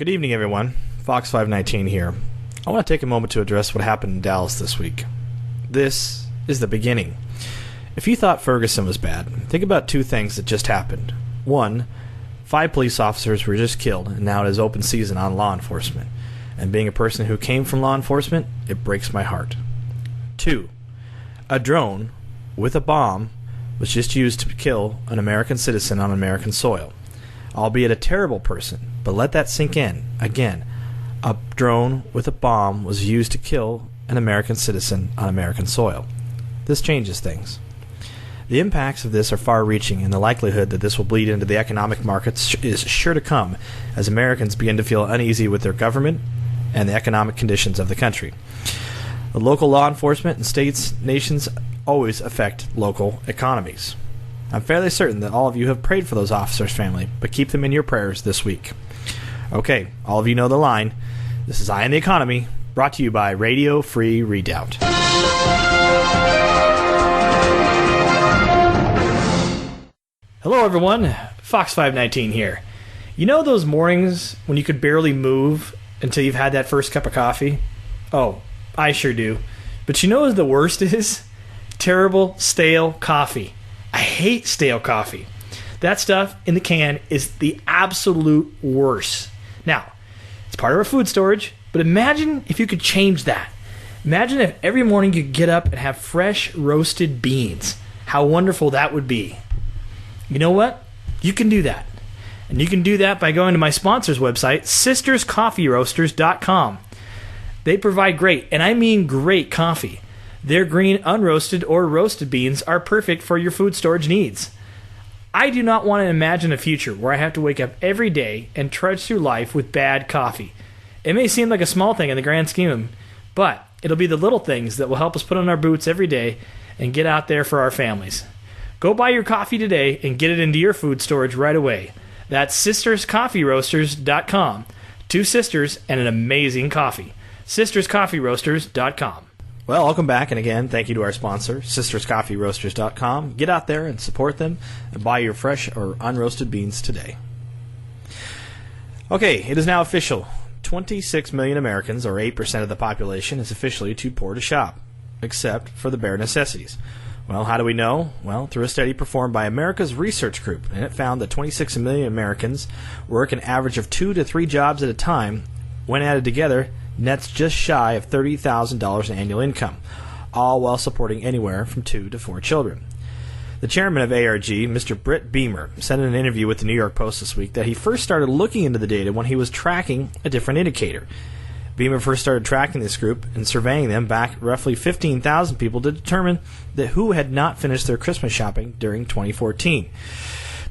Good evening, everyone. Fox 519 here. I want to take a moment to address what happened in Dallas this week. This is the beginning. If you thought Ferguson was bad, think about two things that just happened. One, 5 police officers were just killed, and now it is open season on law enforcement. And being a person who came from law enforcement, it breaks my heart. 2, a drone with a bomb was just used to kill an American citizen on American soil. Albeit a terrible person, but let that sink in. Again, a drone with a bomb was used to kill an American citizen on American soil. This changes things. The impacts of this are far-reaching, and the likelihood that this will bleed into the economic markets is sure to come as Americans begin to feel uneasy with their government and the economic conditions of the country. The local law enforcement in states, nations always affect local economies. I'm fairly certain that all of you have prayed for those officers' family, but keep them in your prayers this week. Okay, all of you know the line. This is Eye on the Economy, brought to you by Radio Free Redoubt. Hello, everyone. Fox 519 here. You know those mornings when you could barely move until you've had that first cup of coffee? Oh, I sure do. But you know what the worst is? Terrible, stale coffee. I hate stale coffee. That stuff in the can is the absolute worst. Now, it's part of our food storage, but imagine if you could change that. Imagine if every morning you could get up and have fresh roasted beans. How wonderful that would be. You know what? You can do that. And you can do that by going to my sponsor's website, sisterscoffeeroasters.com. They provide great, and I mean great coffee. Their green, unroasted, or roasted beans are perfect for your food storage needs. I do not want to imagine a future where I have to wake up every day and trudge through life with bad coffee. It may seem like a small thing in the grand scheme, but it'll be the little things that will help us put on our boots every day and get out there for our families. Go buy your coffee today and get it into your food storage right away. That's sisterscoffeeroasters.com. 2 sisters and an amazing coffee. sisterscoffeeroasters.com. Well, welcome back, and again, thank you to our sponsor, sisterscoffeeroasters.com. Get out there and support them and buy your fresh or unroasted beans today. Okay, it is now official. 26 million Americans, or 8% of the population, is officially too poor to shop, except for the bare necessities. Well, how do we know? Well, through a study performed by America's Research Group, and it found that 26 million Americans work an average of 2 to 3 jobs at a time. When added together, nets just shy of $30,000 in annual income, all while supporting anywhere from 2 to 4 children. The chairman of ARG, Mr. Britt Beamer, said in an interview with the New York Post this week that he first started looking into the data when he was tracking a different indicator. Beamer first started tracking this group and surveying them back roughly 15,000 people to determine that who had not finished their Christmas shopping during 2014.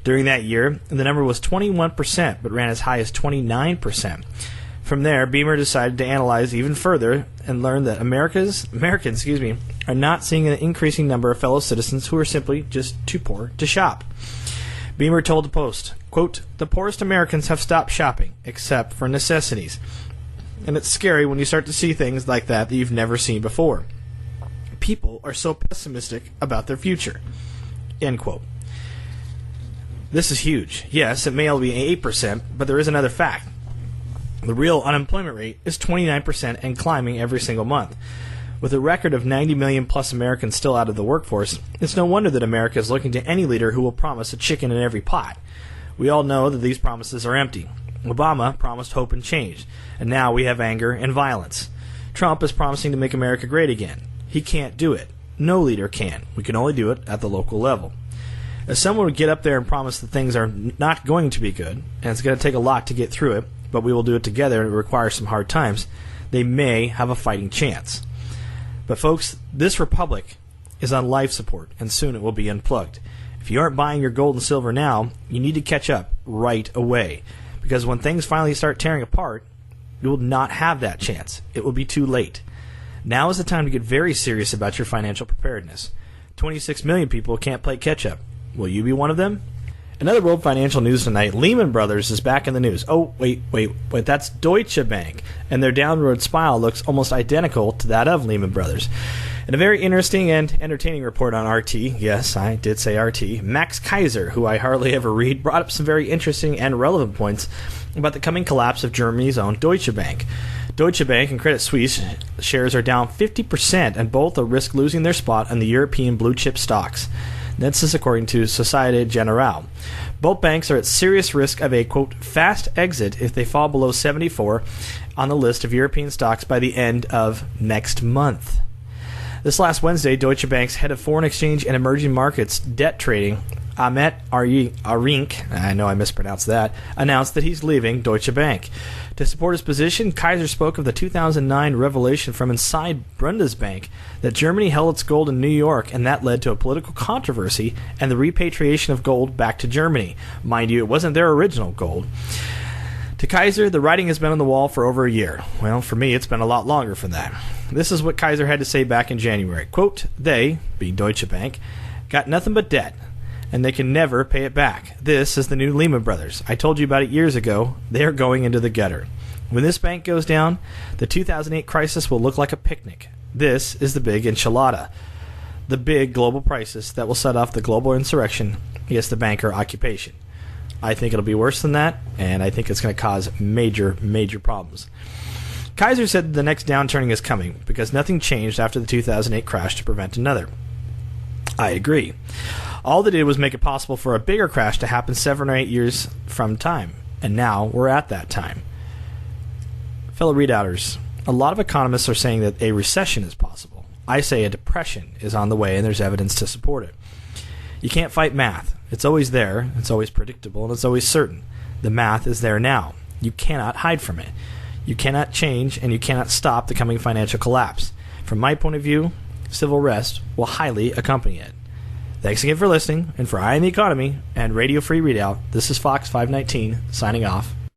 During that year, the number was 21%, but ran as high as 29%. From there, Beamer decided to analyze even further and learned that Americans are not seeing an increasing number of fellow citizens who are simply just too poor to shop. Beamer told the Post, quote, "The poorest Americans have stopped shopping, except for necessities. And it's scary when you start to see things like that you've never seen before. People are so pessimistic about their future." End quote. This is huge. Yes, it may only be 8%, but there is another fact. The real unemployment rate is 29% and climbing every single month. With a record of 90 million plus Americans still out of the workforce, it's no wonder that America is looking to any leader who will promise a chicken in every pot. We all know that these promises are empty. Obama promised hope and change, and now we have anger and violence. Trump is promising to make America great again. He can't do it. No leader can. We can only do it at the local level. If someone would get up there and promise that things are not going to be good, and it's going to take a lot to get through it, but we will do it together and it requires some hard times, they may have a fighting chance. But folks, this republic is on life support, and soon it will be unplugged. If you aren't buying your gold and silver now, you need to catch up right away. Because when things finally start tearing apart, you will not have that chance. It will be too late. Now is the time to get very serious about your financial preparedness. 26 million people can't play catch-up. Will you be one of them? Another world financial news tonight. Lehman Brothers is back in the news. Oh, wait. That's Deutsche Bank. And their downward spiral looks almost identical to that of Lehman Brothers. In a very interesting and entertaining report on RT, yes, I did say RT, Max Kaiser, who I hardly ever read, brought up some very interesting and relevant points about the coming collapse of Germany's own Deutsche Bank. Deutsche Bank and Credit Suisse shares are down 50%, and both are risk losing their spot on the European blue-chip stocks. This is according to Societe Generale. Both banks are at serious risk of a, quote, fast exit if they fall below 74 on the list of European stocks by the end of next month. This last Wednesday, Deutsche Bank's head of foreign exchange and emerging markets debt trading, Ahmet Arink, I know I mispronounced that, announced that he's leaving Deutsche Bank. To support his position, Kaiser spoke of the 2009 revelation from inside Bundesbank that Germany held its gold in New York, and that led to a political controversy and the repatriation of gold back to Germany. Mind you, it wasn't their original gold. To Kaiser, the writing has been on the wall for over a year. Well, for me, it's been a lot longer than that. This is what Kaiser had to say back in January. Quote, they, being Deutsche Bank, got nothing but debt, and they can never pay it back. This is the new Lehman Brothers. I told you about it years ago. They are going into the gutter. When this bank goes down, the 2008 crisis will look like a picnic. This is the big enchilada, the big global crisis that will set off the global insurrection against the banker occupation. I think it'll be worse than that, and I think it's going to cause major, major problems. Kaiser said the next downturning is coming because nothing changed after the 2008 crash to prevent another. I agree. All they did was make it possible for a bigger crash to happen 7 or 8 years from time, and now we're at that time. Fellow Redoubters, a lot of economists are saying that a recession is possible. I say a depression is on the way, and there's evidence to support it. You can't fight math. It's always there, it's always predictable, and it's always certain. The math is there now. You cannot hide from it. You cannot change, and you cannot stop the coming financial collapse. From my point of view, civil rest will highly accompany it. Thanks again for listening, and for Eye on the Economy and Radio Free Readout, this is Fox 519 signing off.